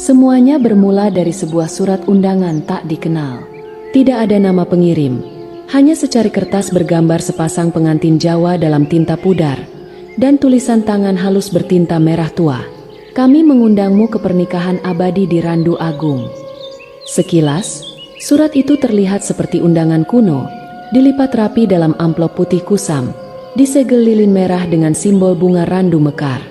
Semuanya bermula dari sebuah surat undangan tak dikenal. Tidak ada nama pengirim, hanya secari kertas bergambar sepasang pengantin Jawa dalam tinta pudar, dan tulisan tangan halus bertinta merah tua. Kami mengundangmu ke pernikahan abadi di Randu Agung. Sekilas, surat itu terlihat seperti undangan kuno, dilipat rapi dalam amplop putih kusam, disegel lilin merah dengan simbol bunga randu mekar.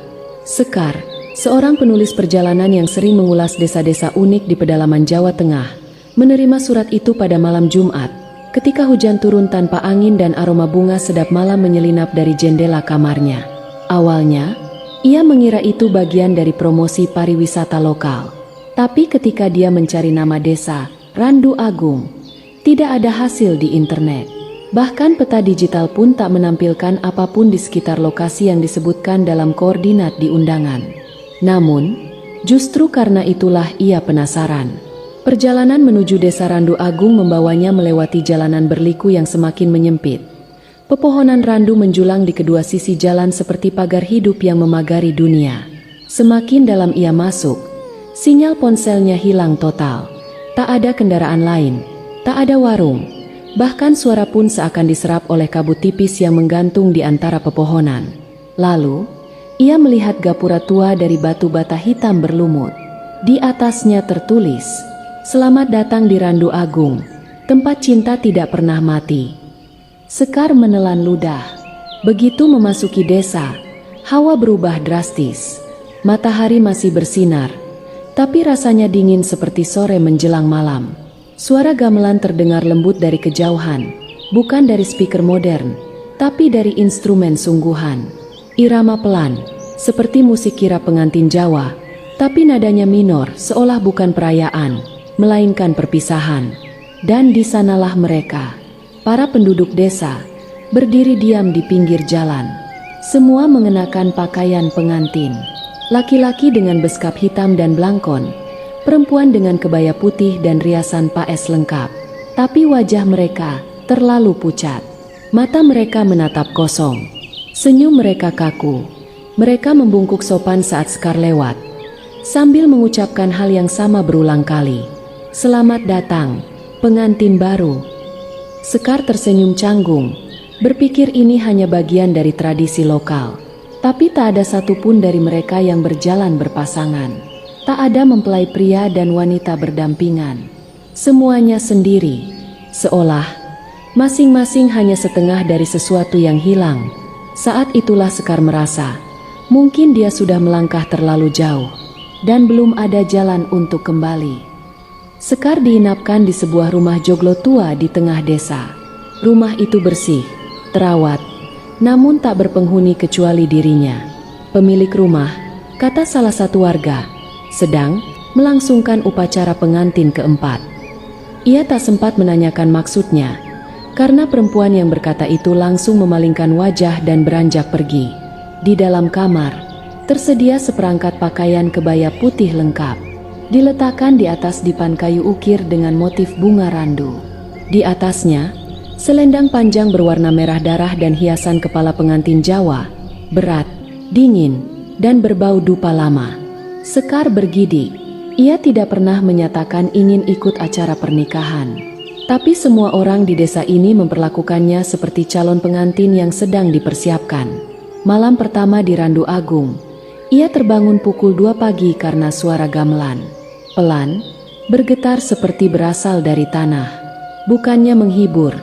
Sekar, seorang penulis perjalanan yang sering mengulas desa-desa unik di pedalaman Jawa Tengah, menerima surat itu pada malam Jumat, ketika hujan turun tanpa angin dan aroma bunga sedap malam menyelinap dari jendela kamarnya. Awalnya, ia mengira itu bagian dari promosi pariwisata lokal. Tapi ketika dia mencari nama desa, Randu Agung, tidak ada hasil di internet. Bahkan peta digital pun tak menampilkan apapun di sekitar lokasi yang disebutkan dalam koordinat di undangan. Namun, justru karena itulah ia penasaran. Perjalanan menuju desa Randu Agung membawanya melewati jalanan berliku yang semakin menyempit. Pepohonan randu menjulang di kedua sisi jalan seperti pagar hidup yang memagari dunia. Semakin dalam ia masuk, sinyal ponselnya hilang total. Tak ada kendaraan lain, tak ada warung, bahkan suara pun seakan diserap oleh kabut tipis yang menggantung di antara pepohonan. Lalu, ia melihat gapura tua dari batu bata hitam berlumut. Di atasnya tertulis, "Selamat datang di Randu Agung, tempat cinta tidak pernah mati." Sekar menelan ludah. Begitu memasuki desa, hawa berubah drastis. Matahari masih bersinar, tapi rasanya dingin seperti sore menjelang malam. Suara gamelan terdengar lembut dari kejauhan, bukan dari speaker modern, tapi dari instrumen sungguhan. Irama pelan, seperti musik kira pengantin Jawa, tapi nadanya minor seolah bukan perayaan, melainkan perpisahan. Dan di sanalah mereka, para penduduk desa, berdiri diam di pinggir jalan. Semua mengenakan pakaian pengantin. Laki-laki dengan beskap hitam dan blangkon, perempuan dengan kebaya putih dan riasan paes lengkap. Tapi wajah mereka terlalu pucat. Mata mereka menatap kosong. Senyum mereka kaku. Mereka membungkuk sopan saat Sekar lewat, sambil mengucapkan hal yang sama berulang kali. "Selamat datang, pengantin baru." Sekar tersenyum canggung, berpikir ini hanya bagian dari tradisi lokal. Tapi tak ada satupun dari mereka yang berjalan berpasangan. Tak ada mempelai pria dan wanita berdampingan. Semuanya sendiri, seolah masing-masing hanya setengah dari sesuatu yang hilang. Saat itulah Sekar merasa, mungkin dia sudah melangkah terlalu jauh, dan belum ada jalan untuk kembali. Sekar diinapkan di sebuah rumah joglo tua di tengah desa. Rumah itu bersih, terawat, namun tak berpenghuni kecuali dirinya. Pemilik rumah, kata salah satu warga, sedang melangsungkan upacara pengantin keempat. Ia tak sempat menanyakan maksudnya, karena perempuan yang berkata itu langsung memalingkan wajah dan beranjak pergi. Di dalam kamar, tersedia seperangkat pakaian kebaya putih lengkap, diletakkan di atas dipan kayu ukir dengan motif bunga randu. Di atasnya, selendang panjang berwarna merah darah dan hiasan kepala pengantin Jawa, berat, dingin, dan berbau dupa lama. Sekar bergidik. Ia tidak pernah menyatakan ingin ikut acara pernikahan. Tapi semua orang di desa ini memperlakukannya seperti calon pengantin yang sedang dipersiapkan. Malam pertama di Randu Agung, ia terbangun pukul 2 pagi karena suara gamelan. Pelan, bergetar seperti berasal dari tanah. Bukannya menghibur,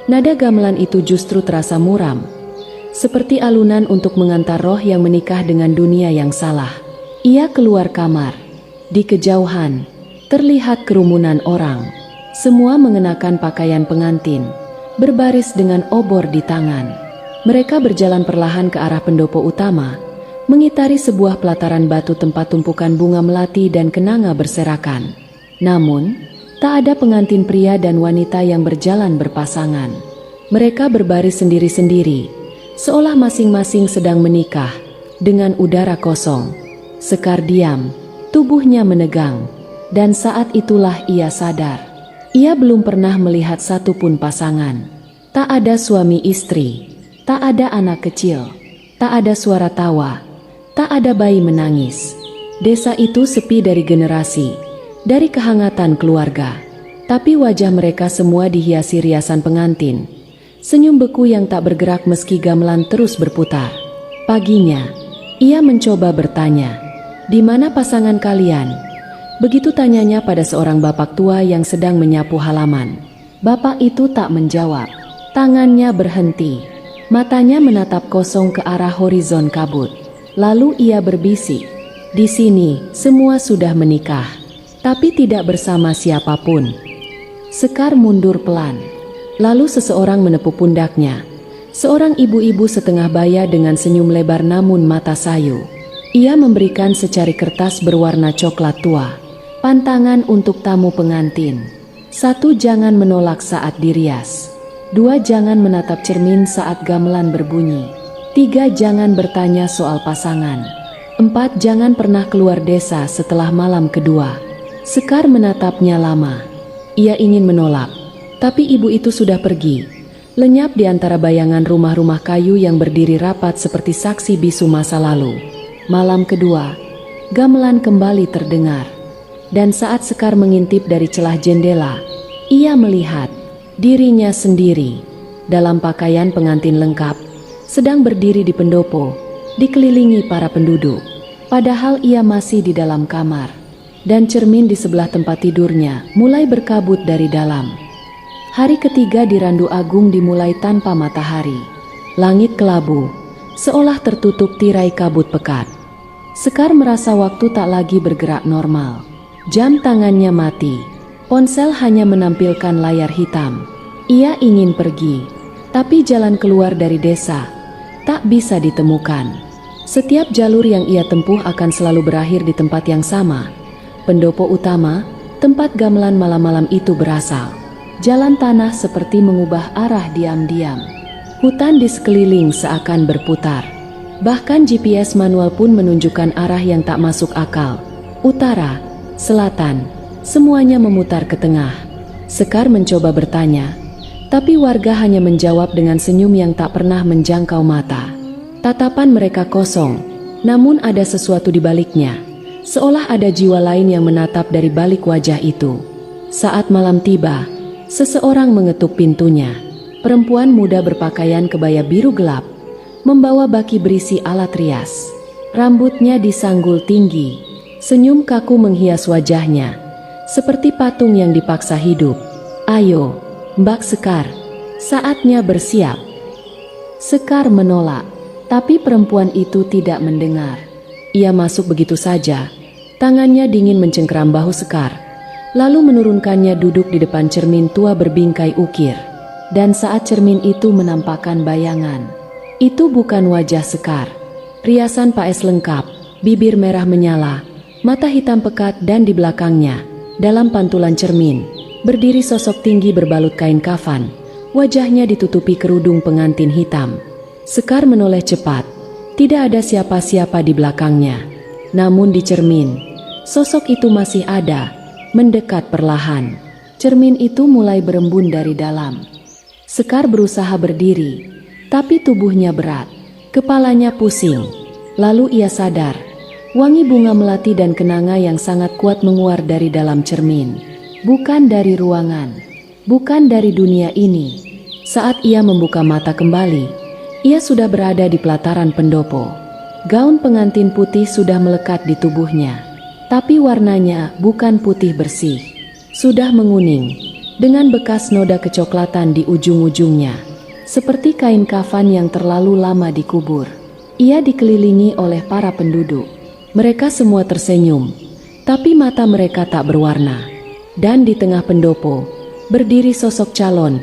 nada gamelan itu justru terasa muram, seperti alunan untuk mengantar roh yang menikah dengan dunia yang salah. Ia keluar kamar. Di kejauhan, terlihat kerumunan orang. Semua mengenakan pakaian pengantin, berbaris dengan obor di tangan. Mereka berjalan perlahan ke arah pendopo utama, mengitari sebuah pelataran batu tempat tumpukan bunga melati dan kenanga berserakan. Namun, tak ada pengantin pria dan wanita yang berjalan berpasangan. Mereka berbaris sendiri-sendiri, seolah masing-masing sedang menikah, dengan udara kosong. Sekar diam, tubuhnya menegang, dan saat itulah ia sadar. Ia belum pernah melihat satupun pasangan. Tak ada suami istri, tak ada anak kecil, tak ada suara tawa, tak ada bayi menangis. Desa itu sepi dari generasi, dari kehangatan keluarga. Tapi wajah mereka semua dihiasi riasan pengantin. Senyum beku yang tak bergerak meski gamelan terus berputar. Paginya, ia mencoba bertanya, "Di mana pasangan kalian?" Begitu tanyanya pada seorang bapak tua yang sedang menyapu halaman. Bapak itu tak menjawab. Tangannya berhenti. Matanya menatap kosong ke arah horizon kabut. Lalu ia berbisik, "Di sini, semua sudah menikah. Tapi tidak bersama siapapun." Sekar mundur pelan. Lalu seseorang menepuk pundaknya. Seorang ibu-ibu setengah baya dengan senyum lebar namun mata sayu. Ia memberikan secari kertas berwarna coklat tua. Pantangan untuk tamu pengantin. 1, jangan menolak saat dirias. 2, jangan menatap cermin saat gamelan berbunyi. 3, jangan bertanya soal pasangan. 4, jangan pernah keluar desa setelah malam kedua. Sekar menatapnya lama. Ia ingin menolak, tapi ibu itu sudah pergi, lenyap di antara bayangan rumah-rumah kayu yang berdiri rapat seperti saksi bisu masa lalu. Malam kedua, gamelan kembali terdengar. Dan saat Sekar mengintip dari celah jendela, ia melihat dirinya sendiri dalam pakaian pengantin lengkap, sedang berdiri di pendopo, dikelilingi para penduduk. Padahal ia masih di dalam kamar, dan cermin di sebelah tempat tidurnya mulai berkabut dari dalam. Hari ketiga di Randu Agung dimulai tanpa matahari. Langit kelabu, seolah tertutup tirai kabut pekat. Sekar merasa waktu tak lagi bergerak normal. Jam tangannya mati. Ponsel hanya menampilkan layar hitam. Ia ingin pergi, tapi jalan keluar dari desa tak bisa ditemukan. Setiap jalur yang ia tempuh akan selalu berakhir di tempat yang sama. Pendopo utama, tempat gamelan malam-malam itu berasal. Jalan tanah seperti mengubah arah diam-diam. Hutan di sekeliling seakan berputar. Bahkan GPS manual pun menunjukkan arah yang tak masuk akal. Utara, selatan, semuanya memutar ke tengah. Sekar mencoba bertanya, tapi warga hanya menjawab dengan senyum yang tak pernah menjangkau mata. Tatapan mereka kosong, namun ada sesuatu di baliknya. Seolah ada jiwa lain yang menatap dari balik wajah itu. Saat malam tiba, seseorang mengetuk pintunya. Perempuan muda berpakaian kebaya biru gelap, membawa baki berisi alat rias. Rambutnya disanggul tinggi. Senyum kaku menghias wajahnya, seperti patung yang dipaksa hidup. "Ayo, Mbak Sekar, saatnya bersiap." Sekar menolak, tapi perempuan itu tidak mendengar. Ia masuk begitu saja, tangannya dingin mencengkeram bahu Sekar, lalu menurunkannya duduk di depan cermin tua berbingkai ukir. Dan saat cermin itu menampakkan bayangan, itu bukan wajah Sekar. Riasan paes lengkap, bibir merah menyala, mata hitam pekat, dan di belakangnya, dalam pantulan cermin, berdiri sosok tinggi berbalut kain kafan. Wajahnya ditutupi kerudung pengantin hitam. Sekar menoleh cepat. Tidak ada siapa-siapa di belakangnya. Namun di cermin, sosok itu masih ada, mendekat perlahan. Cermin itu mulai berembun dari dalam. Sekar berusaha berdiri, tapi tubuhnya berat. Kepalanya pusing. Lalu ia sadar. Wangi bunga melati dan kenanga yang sangat kuat menguar dari dalam cermin. Bukan dari ruangan, bukan dari dunia ini. Saat ia membuka mata kembali, ia sudah berada di pelataran pendopo. Gaun pengantin putih sudah melekat di tubuhnya. Tapi warnanya bukan putih bersih. Sudah menguning, dengan bekas noda kecoklatan di ujung-ujungnya. Seperti kain kafan yang terlalu lama dikubur. Ia dikelilingi oleh para penduduk. Mereka semua tersenyum, tapi mata mereka tak berwarna. Dan di tengah pendopo, berdiri sosok calon,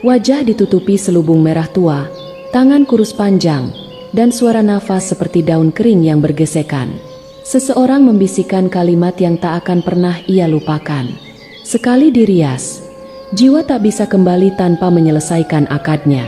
wajah ditutupi selubung merah tua, tangan kurus panjang, dan suara nafas seperti daun kering yang bergesekan. Seseorang membisikkan kalimat yang tak akan pernah ia lupakan. Sekali dirias, jiwa tak bisa kembali tanpa menyelesaikan akadnya.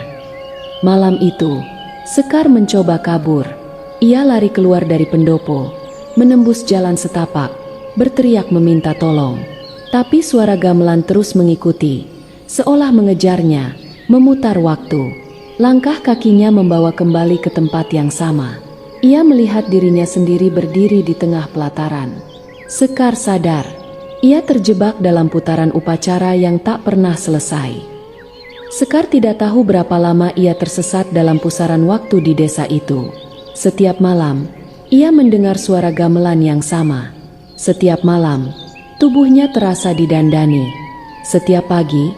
Malam itu, Sekar mencoba kabur. Ia lari keluar dari pendopo, menembus jalan setapak, berteriak meminta tolong. Tapi suara gamelan terus mengikuti, seolah mengejarnya, memutar waktu. Langkah kakinya membawa kembali ke tempat yang sama. Ia melihat dirinya sendiri berdiri di tengah pelataran. Sekar sadar, ia terjebak dalam putaran upacara yang tak pernah selesai. Sekar tidak tahu berapa lama ia tersesat dalam pusaran waktu di desa itu. Setiap malam, ia mendengar suara gamelan yang sama. Setiap malam, tubuhnya terasa didandani. Setiap pagi,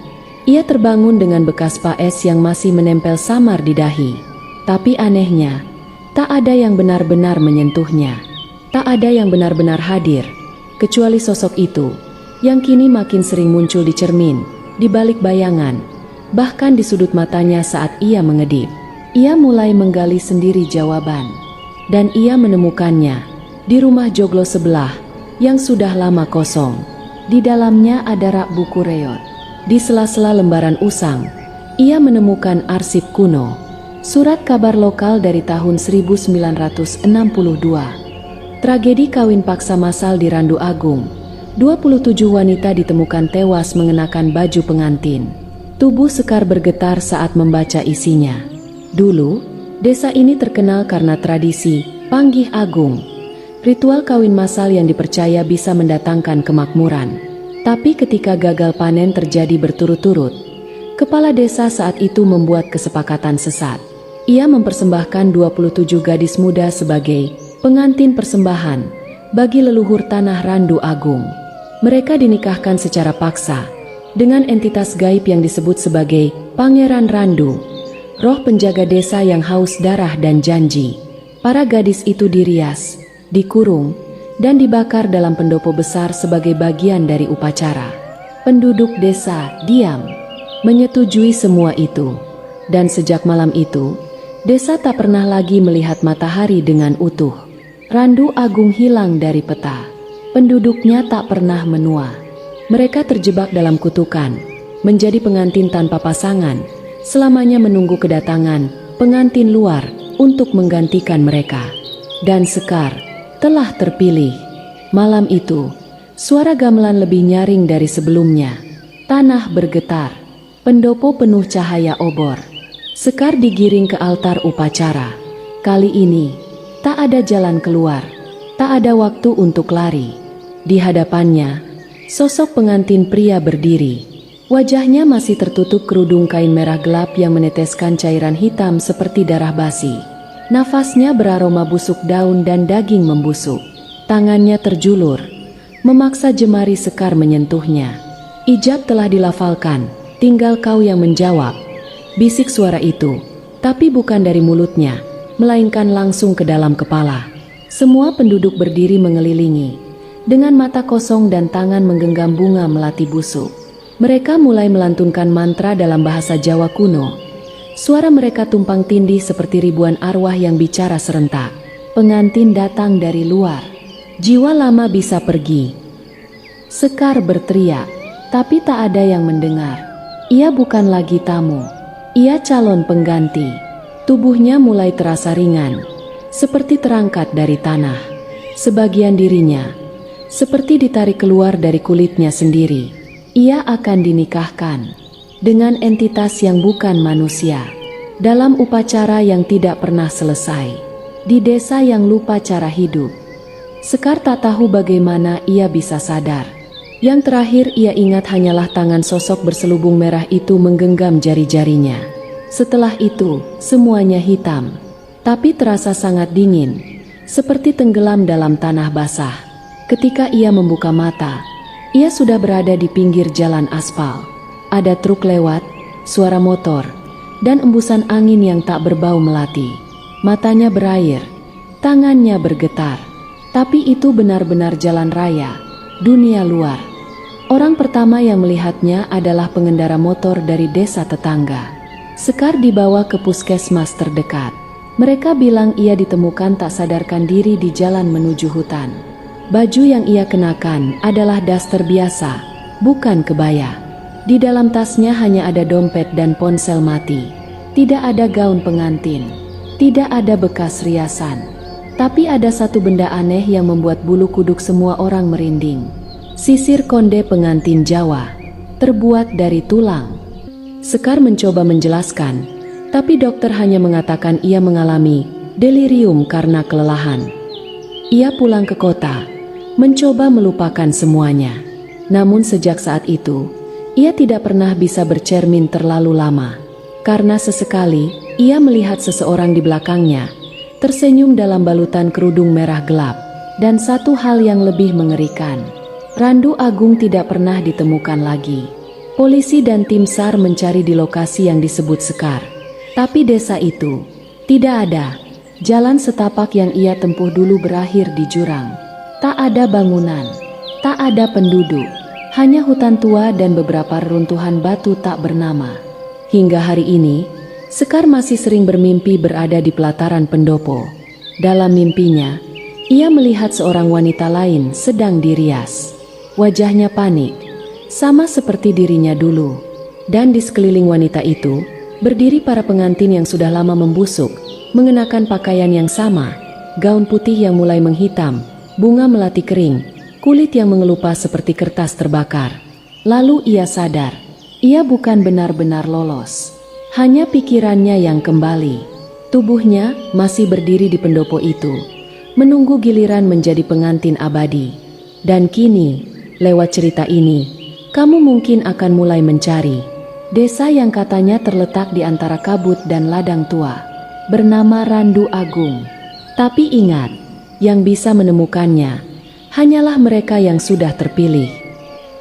ia terbangun dengan bekas paes yang masih menempel samar di dahi. Tapi anehnya, tak ada yang benar-benar menyentuhnya. Tak ada yang benar-benar hadir, kecuali sosok itu, yang kini makin sering muncul di cermin, di balik bayangan, bahkan di sudut matanya saat ia mengedip. Ia mulai menggali sendiri jawaban, dan ia menemukannya di rumah joglo sebelah yang sudah lama kosong. Di dalamnya ada rak buku reot. Di sela-sela lembaran usang, ia menemukan arsip kuno, surat kabar lokal dari tahun 1962. Tragedi kawin paksa massal di Randu Agung. 27 wanita ditemukan tewas mengenakan baju pengantin. Tubuh Sekar bergetar saat membaca isinya. Dulu, desa ini terkenal karena tradisi Panggih Agung, ritual kawin massal yang dipercaya bisa mendatangkan kemakmuran. Tapi ketika gagal panen terjadi berturut-turut, kepala desa saat itu membuat kesepakatan sesat. Ia mempersembahkan 27 gadis muda sebagai pengantin persembahan bagi leluhur tanah Randu Agung. Mereka dinikahkan secara paksa dengan entitas gaib yang disebut sebagai Pangeran Randu, roh penjaga desa yang haus darah dan janji. Para gadis itu dirias, dikurung, dan dibakar dalam pendopo besar sebagai bagian dari upacara. Penduduk desa diam, menyetujui semua itu. Dan sejak malam itu, desa tak pernah lagi melihat matahari dengan utuh. Randu Agung hilang dari peta. Penduduknya tak pernah menua. Mereka terjebak dalam kutukan, menjadi pengantin tanpa pasangan, selamanya menunggu kedatangan pengantin luar untuk menggantikan mereka. Dan Sekar telah terpilih. Malam itu, suara gamelan lebih nyaring dari sebelumnya. Tanah bergetar, pendopo penuh cahaya obor. Sekar digiring ke altar upacara. Kali ini, tak ada jalan keluar, tak ada waktu untuk lari. Di hadapannya, sosok pengantin pria berdiri. Wajahnya masih tertutup kerudung kain merah gelap yang meneteskan cairan hitam seperti darah basi. Nafasnya beraroma busuk daun dan daging membusuk. Tangannya terjulur, memaksa jemari Sekar menyentuhnya. Ijab telah dilafalkan, tinggal kau yang menjawab. Bisik suara itu, tapi bukan dari mulutnya, melainkan langsung ke dalam kepala. Semua penduduk berdiri mengelilingi, dengan mata kosong dan tangan menggenggam bunga melati busuk. Mereka mulai melantunkan mantra dalam bahasa Jawa kuno. Suara mereka tumpang tindih seperti ribuan arwah yang bicara serentak. Pengantin datang dari luar. Jiwa lama bisa pergi. Sekar berteriak, tapi tak ada yang mendengar. Ia bukan lagi tamu. Ia calon pengganti. Tubuhnya mulai terasa ringan, seperti terangkat dari tanah. Sebagian dirinya, seperti ditarik keluar dari kulitnya sendiri. Ia akan dinikahkan dengan entitas yang bukan manusia, dalam upacara yang tidak pernah selesai, di desa yang lupa cara hidup. Sekar tak tahu bagaimana ia bisa sadar. Yang terakhir ia ingat hanyalah tangan sosok berselubung merah itu menggenggam jari-jarinya. Setelah itu, semuanya hitam, tapi terasa sangat dingin, seperti tenggelam dalam tanah basah. Ketika ia membuka mata, ia sudah berada di pinggir jalan aspal. Ada truk lewat, suara motor, dan embusan angin yang tak berbau melati. Matanya berair, tangannya bergetar. Tapi itu benar-benar jalan raya, dunia luar. Orang pertama yang melihatnya adalah pengendara motor dari desa tetangga. Sekar dibawa ke puskesmas terdekat. Mereka bilang ia ditemukan tak sadarkan diri di jalan menuju hutan. Baju yang ia kenakan adalah daster biasa, bukan kebaya. Di dalam tasnya hanya ada dompet dan ponsel mati. Tidak ada gaun pengantin, tidak ada bekas riasan. Tapi ada satu benda aneh yang membuat bulu kuduk semua orang merinding. Sisir konde pengantin Jawa, terbuat dari tulang. Sekar mencoba menjelaskan, tapi dokter hanya mengatakan ia mengalami delirium karena kelelahan. Ia pulang ke kota, mencoba melupakan semuanya. Namun sejak saat itu, ia tidak pernah bisa bercermin terlalu lama. Karena sesekali, ia melihat seseorang di belakangnya, tersenyum dalam balutan kerudung merah gelap. Dan satu hal yang lebih mengerikan, Randu Agung tidak pernah ditemukan lagi. Polisi dan tim SAR mencari di lokasi yang disebut Sekar. Tapi desa itu tidak ada. Jalan setapak yang ia tempuh dulu berakhir di jurang. Tak ada bangunan, tak ada penduduk, hanya hutan tua dan beberapa reruntuhan batu tak bernama. Hingga hari ini, Sekar masih sering bermimpi berada di pelataran pendopo. Dalam mimpinya, ia melihat seorang wanita lain sedang dirias. Wajahnya panik, sama seperti dirinya dulu. Dan di sekeliling wanita itu, berdiri para pengantin yang sudah lama membusuk, mengenakan pakaian yang sama, gaun putih yang mulai menghitam, bunga melati kering, kulit yang mengelupas seperti kertas terbakar. Lalu ia sadar, ia bukan benar-benar lolos. Hanya pikirannya yang kembali. Tubuhnya masih berdiri di pendopo itu, menunggu giliran menjadi pengantin abadi. Dan kini, lewat cerita ini, kamu mungkin akan mulai mencari desa yang katanya terletak di antara kabut dan ladang tua, bernama Randu Agung. Tapi ingat, yang bisa menemukannya hanyalah mereka yang sudah terpilih.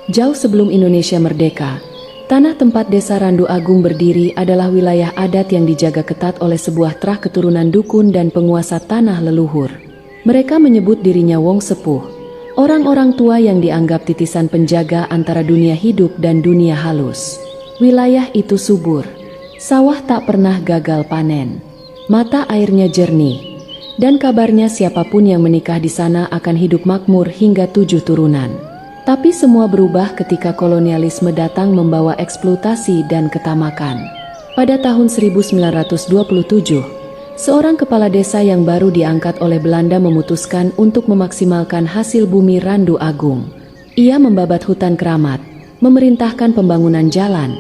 Jauh sebelum Indonesia merdeka, tanah tempat desa Randu Agung berdiri adalah wilayah adat yang dijaga ketat oleh sebuah trah keturunan dukun dan penguasa tanah leluhur. Mereka menyebut dirinya Wong Sepuh, orang-orang tua yang dianggap titisan penjaga antara dunia hidup dan dunia halus. Wilayah itu subur, sawah tak pernah gagal panen, mata airnya jernih, dan kabarnya siapapun yang menikah di sana akan hidup makmur hingga 7 turunan. Tapi semua berubah ketika kolonialisme datang membawa eksploitasi dan ketamakan. Pada tahun 1927, seorang kepala desa yang baru diangkat oleh Belanda memutuskan untuk memaksimalkan hasil bumi Randu Agung. Ia membabat hutan keramat, memerintahkan pembangunan jalan,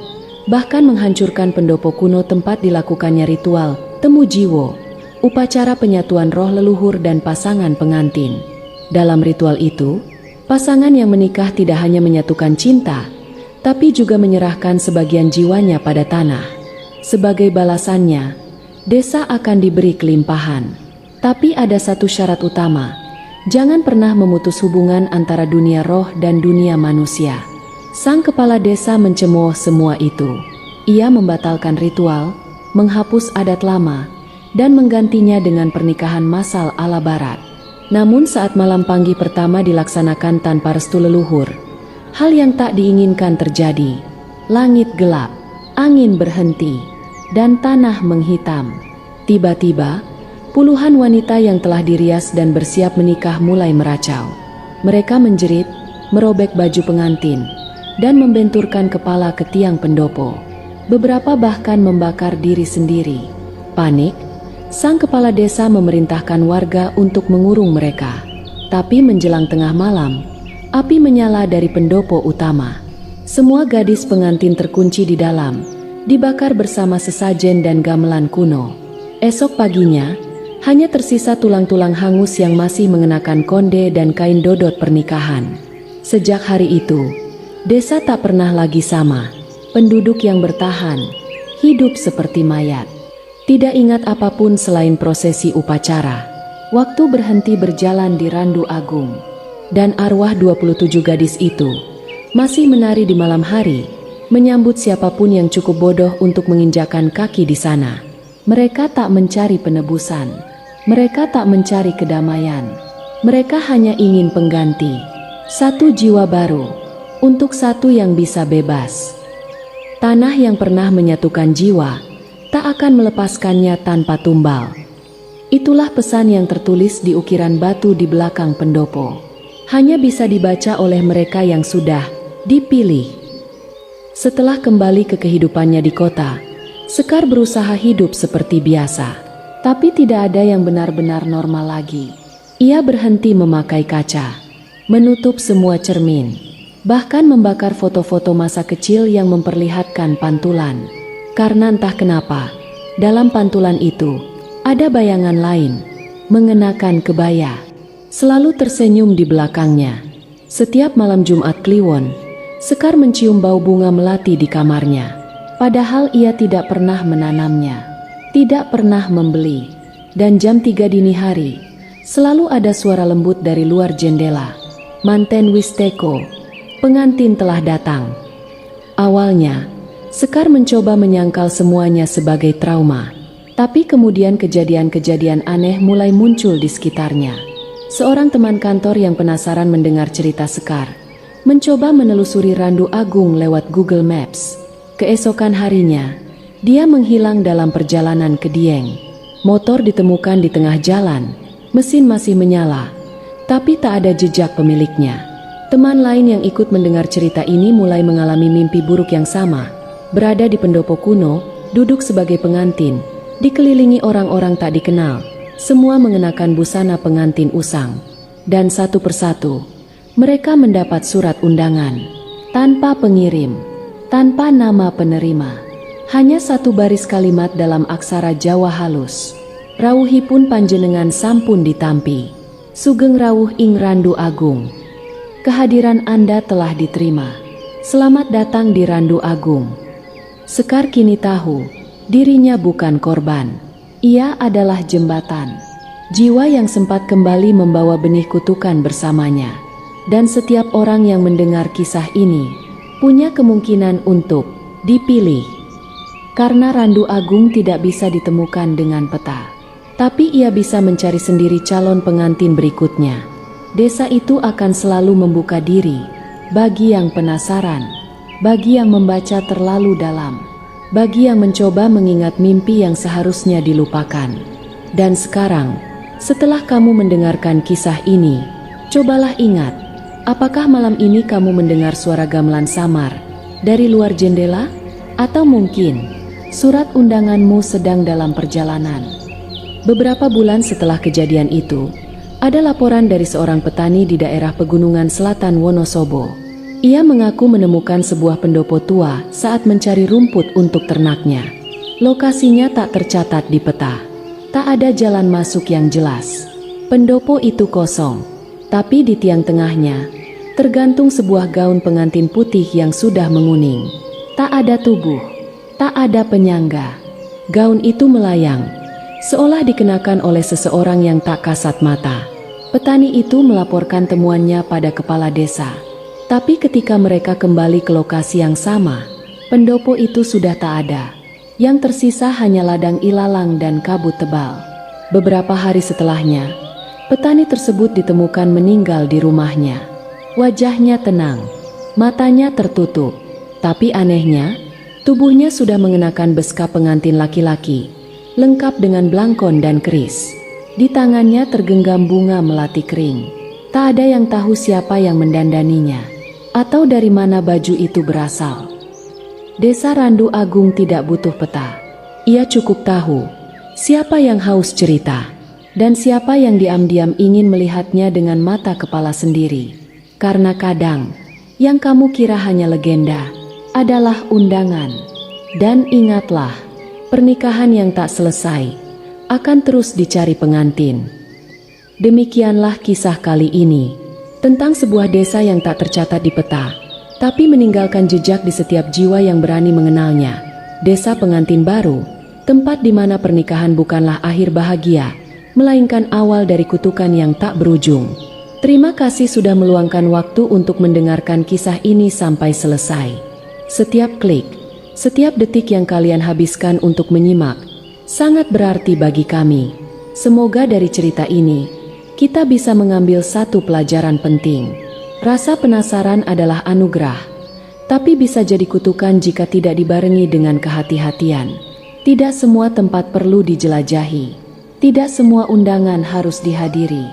bahkan menghancurkan pendopo kuno tempat dilakukannya ritual Temu Jiwo, upacara penyatuan roh leluhur dan pasangan pengantin. Dalam ritual itu, pasangan yang menikah tidak hanya menyatukan cinta, tapi juga menyerahkan sebagian jiwanya pada tanah. Sebagai balasannya, desa akan diberi kelimpahan. Tapi ada satu syarat utama, jangan pernah memutus hubungan antara dunia roh dan dunia manusia. Sang kepala desa mencemooh semua itu. Ia membatalkan ritual, menghapus adat lama, dan menggantinya dengan pernikahan massal ala barat. Namun saat malam panggih pertama dilaksanakan tanpa restu leluhur, hal yang tak diinginkan terjadi. Langit gelap, angin berhenti, dan tanah menghitam. Tiba-tiba, puluhan wanita yang telah dirias dan bersiap menikah mulai meracau. Mereka menjerit, merobek baju pengantin, dan membenturkan kepala ke tiang pendopo. Beberapa bahkan membakar diri sendiri. Panik, sang kepala desa memerintahkan warga untuk mengurung mereka. Tapi menjelang tengah malam, api menyala dari pendopo utama. Semua gadis pengantin terkunci di dalam, dibakar bersama sesajen dan gamelan kuno. Esok paginya, hanya tersisa tulang-tulang hangus yang masih mengenakan konde dan kain dodot pernikahan. Sejak hari itu, desa tak pernah lagi sama. Penduduk yang bertahan, hidup seperti mayat. Tidak ingat apapun selain prosesi upacara. Waktu berhenti berjalan di Randu Agung. Dan arwah 27 gadis itu masih menari di malam hari, menyambut siapapun yang cukup bodoh untuk menginjakan kaki di sana. Mereka tak mencari penebusan. Mereka tak mencari kedamaian. Mereka hanya ingin pengganti. Satu jiwa baru, untuk satu yang bisa bebas. Tanah yang pernah menyatukan jiwa, tak akan melepaskannya tanpa tumbal. Itulah pesan yang tertulis di ukiran batu di belakang pendopo. Hanya bisa dibaca oleh mereka yang sudah dipilih. Setelah kembali ke kehidupannya di kota, Sekar berusaha hidup seperti biasa. Tapi tidak ada yang benar-benar normal lagi. Ia berhenti memakai kaca, menutup semua cermin, bahkan membakar foto-foto masa kecil yang memperlihatkan pantulan. Karena entah kenapa, dalam pantulan itu Ada bayangan lain, mengenakan kebaya, selalu tersenyum di belakangnya. Setiap malam Jumat Kliwon, Sekar mencium bau bunga melati di kamarnya. Padahal ia tidak pernah menanamnya, tidak pernah membeli. Dan jam 3 dini hari, selalu ada suara lembut dari luar jendela. Manten Wisteko, pengantin telah datang. Awalnya, Sekar mencoba menyangkal semuanya sebagai trauma. Tapi kemudian kejadian-kejadian aneh mulai muncul di sekitarnya. Seorang teman kantor yang penasaran mendengar cerita Sekar, mencoba menelusuri Randu Agung lewat Google Maps. Keesokan harinya, dia menghilang dalam perjalanan ke Dieng. Motor ditemukan di tengah jalan, mesin masih menyala, tapi tak ada jejak pemiliknya. Teman lain yang ikut mendengar cerita ini mulai mengalami mimpi buruk yang sama. Berada di pendopo kuno, duduk sebagai pengantin, dikelilingi orang-orang tak dikenal, semua mengenakan busana pengantin usang. Dan satu persatu, mereka mendapat surat undangan, tanpa pengirim, tanpa nama penerima. Hanya satu baris kalimat dalam aksara Jawa halus. Rawuhipun panjenengan sampun ditampi. Sugeng rawuh ing Randu Agung. Kehadiran Anda telah diterima. Selamat datang di Randu Agung. Sekar kini tahu, dirinya bukan korban. Ia adalah jembatan. Jiwa yang sempat kembali membawa benih kutukan bersamanya. Dan setiap orang yang mendengar kisah ini, punya kemungkinan untuk dipilih. Karena Randu Agung tidak bisa ditemukan dengan peta. Tapi ia bisa mencari sendiri calon pengantin berikutnya. Desa itu akan selalu membuka diri bagi yang penasaran, bagi yang membaca terlalu dalam, bagi yang mencoba mengingat mimpi yang seharusnya dilupakan. Dan sekarang, setelah kamu mendengarkan kisah ini, cobalah ingat, apakah malam ini kamu mendengar suara gamelan samar dari luar jendela? Atau mungkin surat undanganmu sedang dalam perjalanan? Beberapa bulan setelah kejadian itu, ada laporan dari seorang petani di daerah pegunungan selatan Wonosobo. Ia mengaku menemukan sebuah pendopo tua saat mencari rumput untuk ternaknya. Lokasinya tak tercatat di peta. Tak ada jalan masuk yang jelas. Pendopo itu kosong, tapi di tiang tengahnya tergantung sebuah gaun pengantin putih yang sudah menguning. Tak ada tubuh, tak ada penyangga. Gaun itu melayang, seolah dikenakan oleh seseorang yang tak kasat mata. Petani itu melaporkan temuannya pada kepala desa. Tapi ketika mereka kembali ke lokasi yang sama, pendopo itu sudah tak ada. Yang tersisa hanya ladang ilalang dan kabut tebal. Beberapa hari setelahnya, petani tersebut ditemukan meninggal di rumahnya. Wajahnya tenang, matanya tertutup. Tapi anehnya, tubuhnya sudah mengenakan beskap pengantin laki-laki, lengkap dengan blangkon dan keris. Di tangannya tergenggam bunga melati kering. Tak ada yang tahu siapa yang mendandaninya, atau dari mana baju itu berasal. Desa Randu Agung tidak butuh peta. Ia cukup tahu siapa yang haus cerita, dan siapa yang diam-diam ingin melihatnya dengan mata kepala sendiri. Karena kadang, yang kamu kira hanya legenda, adalah undangan. Dan ingatlah, pernikahan yang tak selesai akan terus dicari pengantin. Demikianlah kisah kali ini, tentang sebuah desa yang tak tercatat di peta, tapi meninggalkan jejak di setiap jiwa yang berani mengenalnya. Desa pengantin baru, tempat di mana pernikahan bukanlah akhir bahagia, melainkan awal dari kutukan yang tak berujung. Terima kasih sudah meluangkan waktu untuk mendengarkan kisah ini sampai selesai. Setiap klik, setiap detik yang kalian habiskan untuk menyimak, sangat berarti bagi kami. Semoga dari cerita ini, kita bisa mengambil satu pelajaran penting. Rasa penasaran adalah anugerah, tapi bisa jadi kutukan jika tidak dibarengi dengan kehati-hatian. Tidak semua tempat perlu dijelajahi, tidak semua undangan harus dihadiri,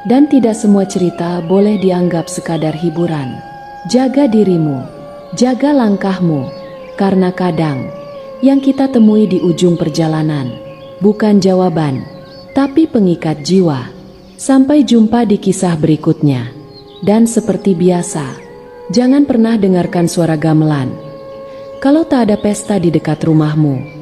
dan tidak semua cerita boleh dianggap sekadar hiburan. Jaga dirimu, jaga langkahmu, karena kadang yang kita temui di ujung perjalanan bukan jawaban, tapi pengikat jiwa. Sampai jumpa di kisah berikutnya. Dan seperti biasa, jangan pernah dengarkan suara gamelan kalau tak ada pesta di dekat rumahmu.